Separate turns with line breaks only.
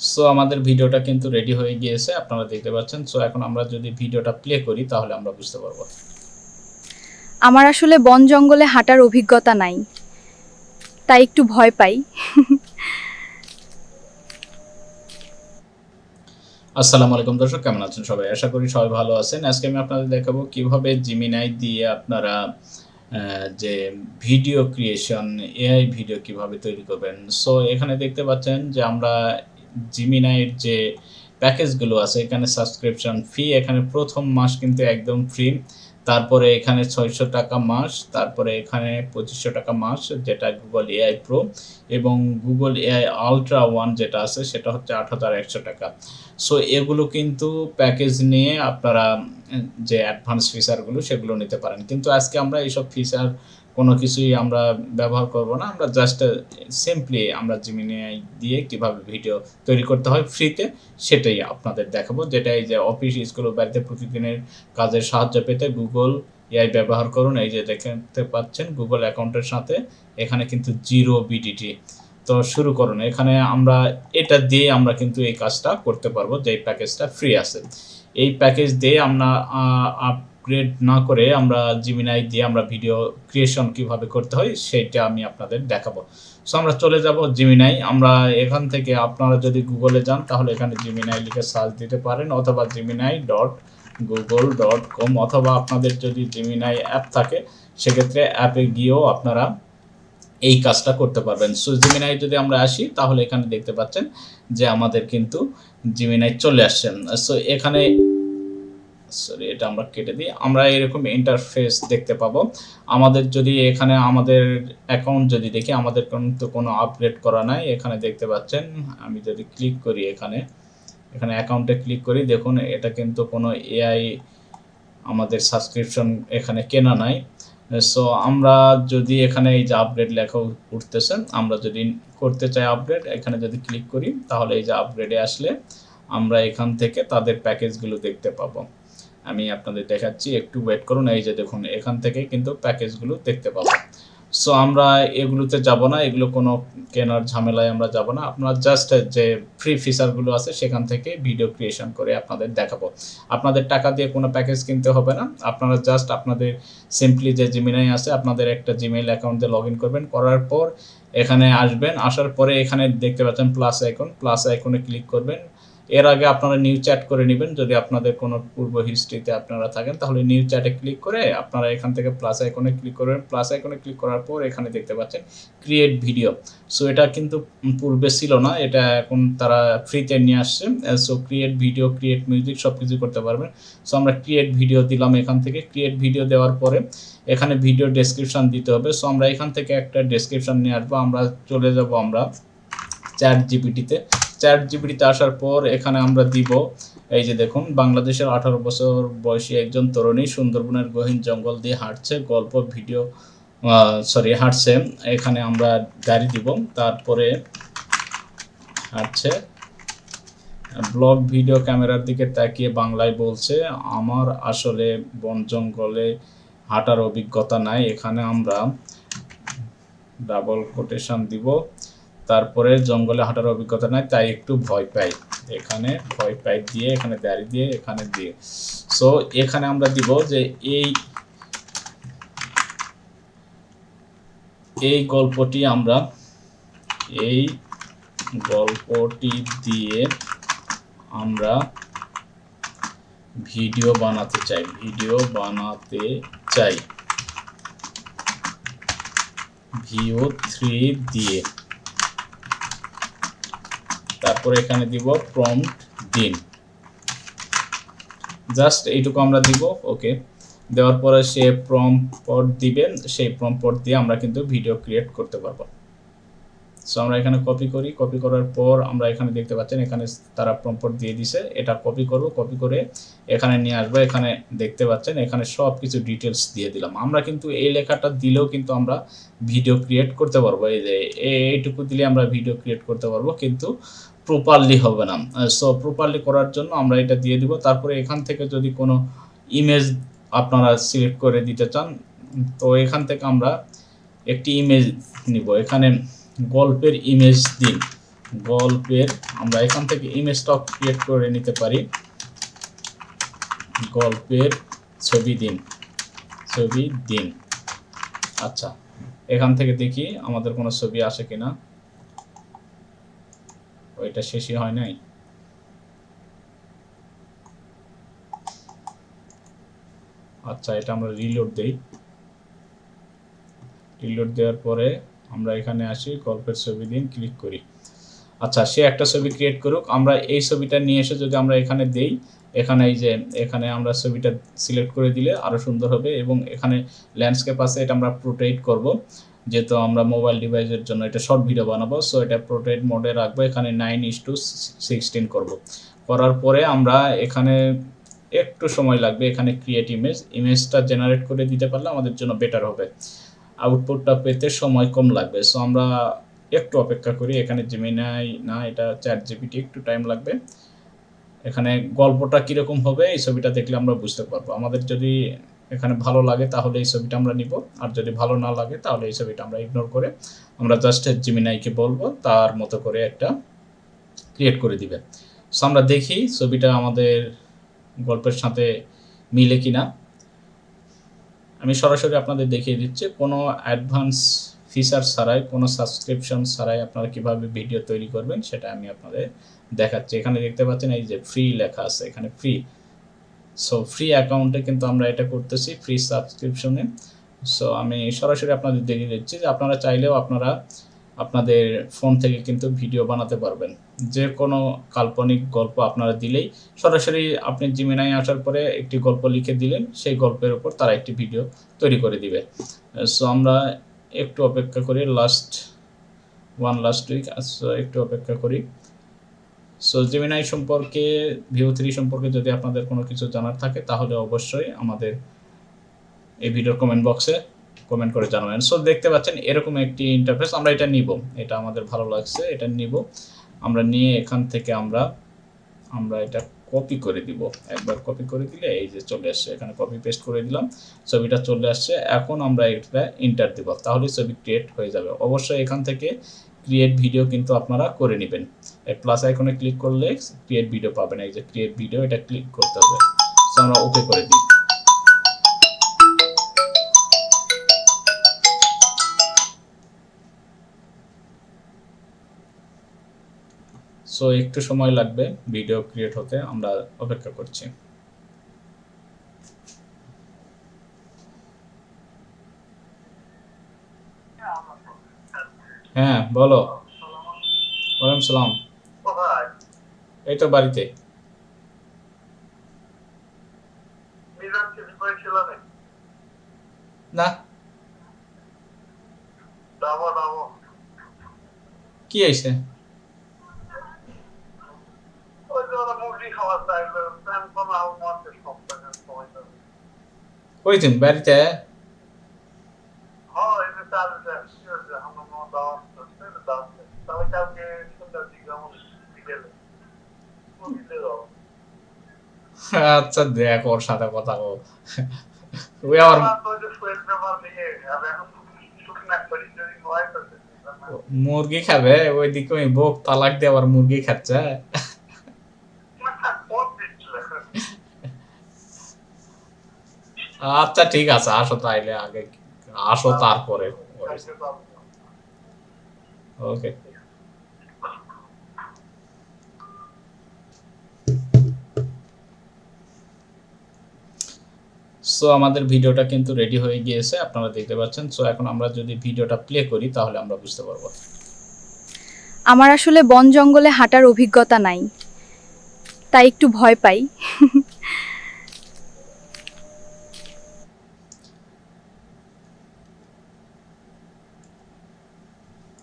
So আমাদের ভিডিওটা কিন্তু রেডি হয়ে গিয়েছে, আপনারা দেখতে পাচ্ছেন। সো এখন আমরা যদি ভিডিওটা প্লে করি তাহলে আমরা বুঝতে পারবো।
আমার আসলে বন জঙ্গলে হাঁটার অভিজ্ঞতা নাই, তাই একটু ভয় পাই।
আসসালামু আলাইকুম দর্শক, কেমন আছেন সবাই? আশা করি সবাই ভালো আছেন। আজকে আমি আপনাদের দেখাবো কিভাবে জিমিনাই দিয়ে আপনারা যে ভিডিও ক্রিয়েশন, এআই ভিডিও কিভাবে তৈরি করবেন। সো এখানে দেখতে পাচ্ছেন যে আমরা জিমিনাইয়ের যে প্যাকেজগুলো আছে এখানে সাবস্ক্রিপশন ফি, এখানে প্রথম মাস কিন্তু একদম ফ্রি। তারপরে এখানে ৬০০ টাকা মাস, তারপরে এখানে ২৫০০ টাকা মাস যেটা গুগল এআই প্রো, এবং গুগল এআই আলট্রা 1 যেটা আছে সেটা হচ্ছে ৮১০০ টাকা। সো এগুলো কিন্তু প্যাকেজ নিয়ে আপনারা যে অ্যাডভান্স ফিচারগুলো সেগুলো নিতে পারেন। কিন্তু আজকে আমরা এইসব ফিচার কোনো কিছুই আমরা ব্যবহার করব না। আমরা জাস্ট সিম্পলি আমরা জিমিনাই দিয়ে কিভাবে ভিডিও তৈরি করতে হয় ফ্রিতে সেটাই আপনাদের দেখাবো। যেটা এই যে অফিস, স্কুল ও বাড়িতে প্রতিদিনের কাজের সাহায্য পেতে গুগল এআই ব্যবহার করুন। এই যে দেখতে পাচ্ছেন গুগল অ্যাকাউন্টের সাথে এখানে কিন্তু 0 বিডিটি। তো শুরু করুন। এখানে আমরা এটা দিয়ে আমরা কিন্তু এই কাজটা করতে পারবো, যে প্যাকেজটা ফ্রি আছে। এই প্যাকেজ দিয়ে আমরা আপগ্রেড না করে আমরা জিমিনাই দিয়ে আমরা ভিডিও ক্রিয়েশন কিভাবে করতে হয় সেটা আমি আপনাদের দেখাবো। সো আমরা চলে যাব জিমিনাই। আমরা এখান থেকে আপনারা যদি গুগলে যান তাহলে এখানে জিমিনাই লিখে সার্চ দিতে পারেন, অথবা gemini.google.com, অথবা আপনাদের যদি জিমিনাই অ্যাপ থাকে সেক্ষেত্রে অ্যাপে গিয়েও আপনারা এই কাজটা করতে পারবেন। সো জিমিনাই যদি আমরা আসি তাহলে এখানে দেখতে পাচ্ছেন যে আমাদের কিন্তু জিমিনাই চলে আসছেন। সো এখানে এটা আমরা কেটে দিই। আমরা এরকম ইন্টারফেস দেখতে পাবো। আমাদের যদি এখানে আমাদের অ্যাকাউন্ট যদি দেখি, আমাদের কিন্তু কোনো আপগ্রেড করা নাই। এখানে দেখতে পাচ্ছেন আমি যদি ক্লিক করি এখানে অ্যাকাউন্টে ক্লিক করি, দেখুন এটা কিন্তু কোনো এআই আমাদের সাবস্ক্রিপশন এখানে কেনা নাই। সো আমরা যদি এখানে এই যে আপগ্রেড লেখা উঠতেছে, আমরা যদি করতে চাই আপগ্রেড, এখানে যদি ক্লিক করি তাহলে এই যে আপগ্রেডে আসলে আমরা এখান থেকে তাদের প্যাকেজগুলো দেখতে পাবো। আমি আপনাদের দেখাচ্ছি, একটু ওয়েট করুন। এই যে দেখুন এখান থেকে কিন্তু প্যাকেজগুলো দেখতে পাবো। সো আমরা এগুলোতে যাব না, এগুলো কোনো কেনার ঝামেলায় আমরা যাব না। আপনারা জাস্ট যে ফ্রি ফিচারগুলো আছে সেখান থেকে ভিডিও ক্রিয়েশন করে আপনাদের দেখাবো। আপনাদের টাকা দিয়ে কোনো প্যাকেজ কিনতে হবে না। আপনারা জাস্ট আপনাদের সিম্পলি যে জিমিনাই আছে আপনাদের একটা জিমেইল অ্যাকাউন্ট দিয়ে লগ ইন করবেন, করার পর এখানে আসবেন। আসার পরে এখানে দেখতে পাচ্ছেন প্লাস আইকনে ক্লিক করবেন। এর আগে আপনারা নিউ চ্যাট করে নেবেন, যদি আপনাদের কোনো পূর্ব হিস্ট্রিতে আপনারা থাকেন তাহলে নিউ চ্যাটে ক্লিক করে আপনারা এখান থেকে প্লাস আইকনে ক্লিক করবেন। প্লাস আইকনে ক্লিক করার পর এখানে দেখতে পাচ্ছেন ক্রিয়েট ভিডিও। সো এটা কিন্তু পূর্বে ছিল না, এটা এখন তারা ফ্রিতে নিয়ে আসছে। So create video, create music সব কিছু করতে পারবেন। সো আমরা ক্রিয়েট ভিডিও দিলাম। এখান থেকে ক্রিয়েট ভিডিও দেওয়ার পরে এখানে ভিডিও ডেসক্রিপশন দিতে হবে। সো আমরা এখান থেকে একটা ডেসক্রিপশন নিয়ে আসবো। আমরা চলে যাব আমরা চ্যাট জিপিটিতে আসার পর এখানে আমরা দিব এই যে দেখুন, বাংলাদেশের 18 বছর বয়সী একজন তরুণী সুন্দরবনের গহীন জঙ্গল দিয়ে হাঁটছে। এখানে আমরা গাড়ি দিব, তারপরে হাঁটছে, ব্লগ ভিডিও ক্যামেরার দিকে তাকিয়ে বাংলায় বলছে, আমার আসলে বন জঙ্গলে হাঁটার অভিজ্ঞতা নাই। এখানে আমরা ডাবল কোটেশন দিব, তারপরে জঙ্গলে হাঁটার অভিজ্ঞতা নাই তাই একটু ভয় পাই। এখানে ভয় পাই দিয়ে এখানে দাঁড়িয়ে দিয়ে এখানে দিয়ে। সো এখানে আমরা দিব যে এই গল্পটি দিয়ে আমরা ভিডিও বানাতে চাই VO3 দিয়ে। তারপরে এখানে দিব প্রম্পট দিন, জাস্ট এইটুকু আমরা দিব। ওকে, দেওয়ার পরে সে প্রম্পট দিবেন, সেই প্রম্পট দিয়ে আমরা কিন্তু ভিডিও ক্রিয়েট করতে পারবো। সো আমরা এখানে কপি করার পর আমরা এখানে দেখতে পাচ্ছেন এখানে তারা প্রম্পট দিয়ে দিছে। এটা কপি করে এখানে নিয়ে আসবো। এখানে দেখতে পাচ্ছেন এখানে সব কিছু ডিটেলস দিয়ে দিলাম। আমরা কিন্তু এই লেখাটা দিলেও কিন্তু আমরা ভিডিও ক্রিয়েট করতে পারবো। এই যে এইটুকু দিলে আমরা ভিডিও ক্রিয়েট করতে পারবো, কিন্তু প্রপারলি হবে না। সো প্রপারলি করার জন্য আমরা এটা দিয়ে দিব। তারপরে এখান থেকে যদি কোনো ইমেজ আপনারা সিলেক্ট করে দিতে চান তো এখান থেকে আমরা একটি ইমেজ নিব। এখানে গল্পের ইমেজ দিন, গল্পের আমরা এখান থেকে ইমেজটা ক্রিয়েট করে নিতে পারি। গল্পের ছবি দিন। আচ্ছা, এখান থেকে দেখি আমাদের কোনো ছবি আসে কিনা। ওইটা শেষই হয় নাই। আচ্ছা, এটা আমরা রিলোড দেই। রিলোড দেওয়ার পরে আমরা এখানে আসি, গল্পের ছবি দিন, ক্লিক করি। আচ্ছা, সে একটা ছবি ক্রিয়েট করুক। আমরা এই ছবিটা নিয়ে এসে যদি আমরা এখানে দেই, এখানে এই যে এখানে আমরা ছবিটা সিলেক্ট করে দিলে আরো সুন্দর হবে। এবং এখানে ল্যান্ডস্কেপ আছে, এটা আমরা প্রোট্রেট করব, যেহেতু আমরা মোবাইল ডিভাইসের জন্য এটা শর্ট ভিডিও বানাবো। সো এটা প্রোট্রেট মোডে রাখবো, এখানে 9:16 করব। করার পরে আমরা এখানে একটু সময় লাগবে, এখানে ক্রিয়েট ইমেজটা জেনারেট করে দিতে পারলে আমাদের জন্য বেটার হবে, আউটপুটটা পেতে সময় কম লাগবে। সো আমরা একটু অপেক্ষা করি। এখানে জেমিনাই না, এটা চ্যাটজিপিটি, একটু টাইম লাগবে। এখানে গল্পটা কীরকম হবে এই ছবিটা দেখলে আমরা বুঝতে পারবো। আমাদের যদি এখানে ভালো লাগে তাহলে এই ছবিটা আমরা নিব, আর যদি ভালো না লাগে তাহলে এই ছবিটা আমরা ইগনোর করে আমরা জাস্ট জেমিনাইকে বলবো তার মতো করে একটা ক্রিয়েট করে দিবে। সো আমরা দেখি ছবিটা আমাদের গল্পের সাথে মিলে কিনা। আমি সরাসরি আপনাদের দেখিয়ে দিচ্ছি, কোনো অ্যাডভান্স ফিচার ছাড়াই, কোনো সাবস্ক্রিপশন ছাড়াই আপনারা কিভাবে ভিডিও তৈরি করবেন সেটা আমি আপনাদের দেখাচ্ছি। এখানে দেখতে পাচ্ছেন এই যে ফ্রি লেখা আছে, এখানে ফ্রি। সো ফ্রি অ্যাকাউন্টে কিন্তু আমরা এটা করতেছি, ফ্রি সাবস্ক্রিপশনে। সো আমি সরাসরি আপনাদের দেখিয়ে দিচ্ছি যে আপনারা চাইলেও আপনারা আপনাদের ফোন থেকে কিন্তু ভিডিও বানাতে পারবেন। যে কোনো কাল্পনিক গল্প আপনারা দিলেই সরাসরি আপনি জিমিনাই আসার পরে একটি গল্প লিখে দিলেন, সেই গল্পের উপর তারা একটি ভিডিও তৈরি করে দিবে। সো আমরা একটু অপেক্ষা করি, লাস্ট উইক। সো একটু অপেক্ষা করি। সো জেমিনাই সম্পর্কে, ভিউ 3 সম্পর্কে যদি আপনাদের কোনো কিছু জানার থাকে তাহলে অবশ্যই আমাদের এই ভিডিওর কমেন্ট বক্সে কমেন্ট করে জানাবেন। সো দেখতে পাচ্ছেন এরকম একটি ইন্টারফেস। আমরা এটা নিব, এটা আমাদের ভালো লাগছে, এটা নিব। আমরা নিয়ে এখান থেকে আমরা এটা কপি করে দিব। একবার কপি করে দিলে এই যে চলে আসছে, এখানে কপি পেস্ট করে দিলাম, ছবিটা চলে আসছে। এখন আমরা এটা এন্টার দিব, তাহলে ছবি ক্রিয়েট হয়ে যাবে। অবশ্যই এখান থেকে ক্রিয়েট ভিডিও কিন্তু আপনারা করে নেবেন। এই প্লাস আইকনে ক্লিক করলে ক্রিয়েট ভিডিও পাবেন, এই যে ক্রিয়েট ভিডিও, এটা ক্লিক করতে হবে। সো আমরা ওকে করে দিই। সো একটু সময় লাগবে ভিডিও ক্রিয়েট হতে, আমরা অপেক্ষা করছি। হ্যাঁ বলো। ওয়ালাইকুম সালাম। এই তো বাড়িতে। না, কি হয়েছে? কই তুমি বাড়িতে? আচ্ছা দেখ, ওর সাথে কথা বল। ওই আমার মুরগি খাবে, ওইদিকে ওই বউ তালাক দিয়ে আবার মুরগি খাচ্ছে। আচ্ছা ঠিক আছে, আসো তাইলে, আগে আসো তারপরে। ওকে। সো আমাদের ভিডিওটা কিন্তু রেডি হয়ে গিয়েছে, আপনারা দেখতে পাচ্ছেন। সো এখন আমরা যদি ভিডিওটা প্লে করি তাহলে আমরা বুঝতে পারবো।
আমার আসলে বন জঙ্গলে হাঁটার অভিজ্ঞতা নাই, তাই একটু ভয় পাই।